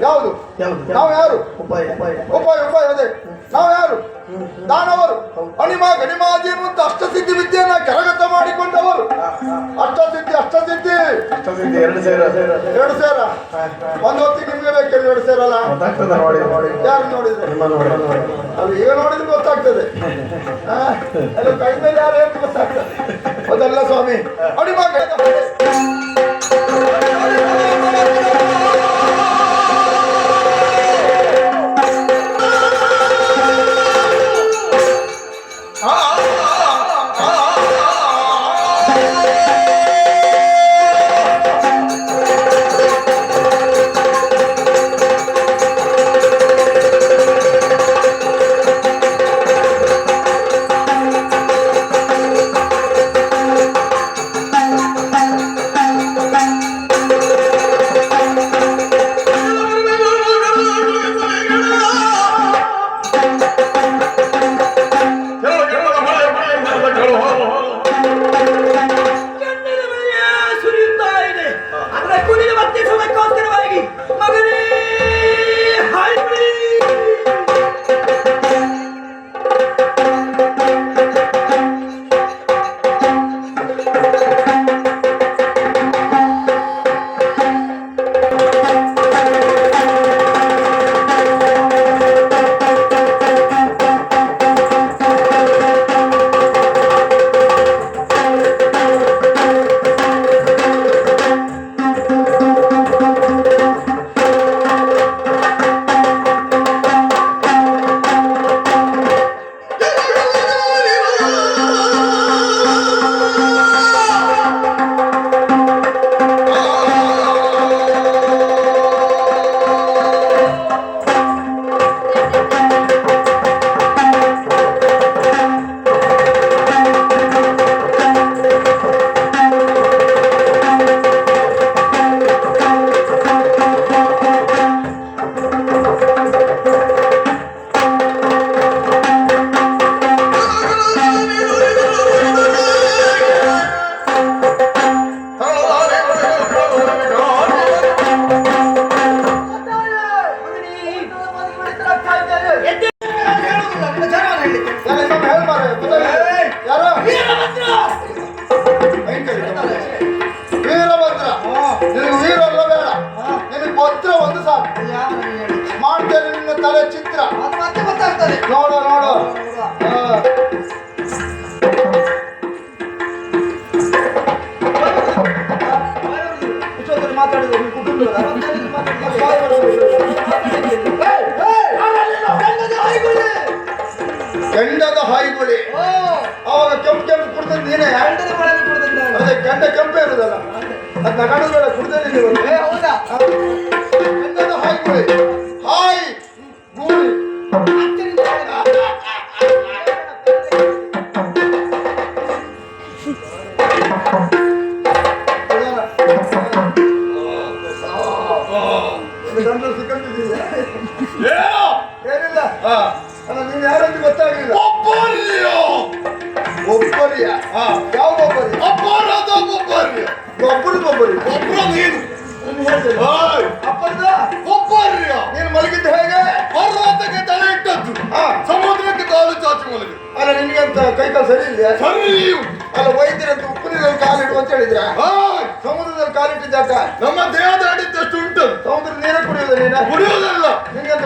ಯಾವುದು? ನಾವು ಯಾರು? ಉಪಾಯ ಅದೇ. ನಾವು ಯಾರು? ದಾನವರು. ಅಣಿಮ ಗಣಿಮಾದಿ ಎನ್ನುವಂತ ಅಷ್ಟಸಿದ್ಧಿ ವಿದ್ಯೆಯನ್ನ ಕರಗತ ಮಾಡಿಕೊಂಡವರು. ಅಷ್ಟಸಿದ್ಧಿ ಎರಡು ಸೇರ. ಒಂದು ಹೊತ್ತಿಗೆ ನಿಮ್ಗೆ ಬೇಕಲ್ಲ 2 ಸೇರಲ್ಲ? ಯಾರು ನೋಡಿದ್ರೆ ಅದು ಈಗ ನೋಡಿದ್ರೆ ಗೊತ್ತಾಗ್ತದೆ. ಅದು ಕೈ ಮೇಲೆ ಯಾರು ಅಂತ ಗೊತ್ತಾಗ್ತದೆ. ಅದಲ್ಲ ಸ್ವಾಮಿ. ಅಣಿಮ ಮಾಡ್ತೇನೆ ನಿನ್ನ ತಲೆ ಚಿತ್ರ ನೋಡು ಕೆಂಡದ ಹಾಯಿಗುಳಿ ಅವಾಗ ಕೆಂಪು ಕುಡ್ತಂದು ನೀನೇ ಅದೇ ಕೆಂಡ ಕೆಂಪೇ ಇರುದಲ್ಲ ಅದನ್ನ ಕಾಣುದಲ್ಲ ಕುಡ್ತೇನೆ ಹೌದಾ ಕೆಂಡದ ಹಾಯಿಗುಳಿ ಹಾಯ್ ಗೂಳಿ ಏನಿಲ್ಲ ಅಲ್ಲ ನೀನ್ ಯಾರಂತ ಗೊತ್ತಾಗಲಿಲ್ಲ ಒಬ್ಬರಿಯ ಯಾವ ಒಬ್ಬರಿ ಒಬ್ಬರು ನೀನು ನೀನು ಮಲಗಿದ್ದು ಹೇಗೆ ಪರ್ವತಕ್ಕೆ ತಲೆ ಇಟ್ಟದ್ದು ಸಮುದ್ರಕ್ಕೆ ಕಾಲು ಚಾಚಿ ಮಲಗಿ ಅಲ್ಲ ನಿನ್ಗಂತ ಕೈಕಾಲು ಸರಿ ಇಲ್ಲ ಸರಿ ಅಲ್ಲ ವೈದ್ಯರಂತ ಉಪ್ಪು ನೀರಲ್ಲಿ ಕಾಲಿಡು ಅಂತ ಹೇಳಿದ್ರ ಸಮುದ್ರದಲ್ಲಿ ಕಾಲಿಟ್ಟಿದ್ದಾಕ ನಮ್ಮ ದೇಹದ ಅಡಿದ್ದಷ್ಟು ಉಂಟು ಸಮುದ್ರ ನೀರೇ ಕುಡಿಯೋದು ನೀನು ಕುಡಿಯೋದಲ್ಲ ನಿನ್ಗೆ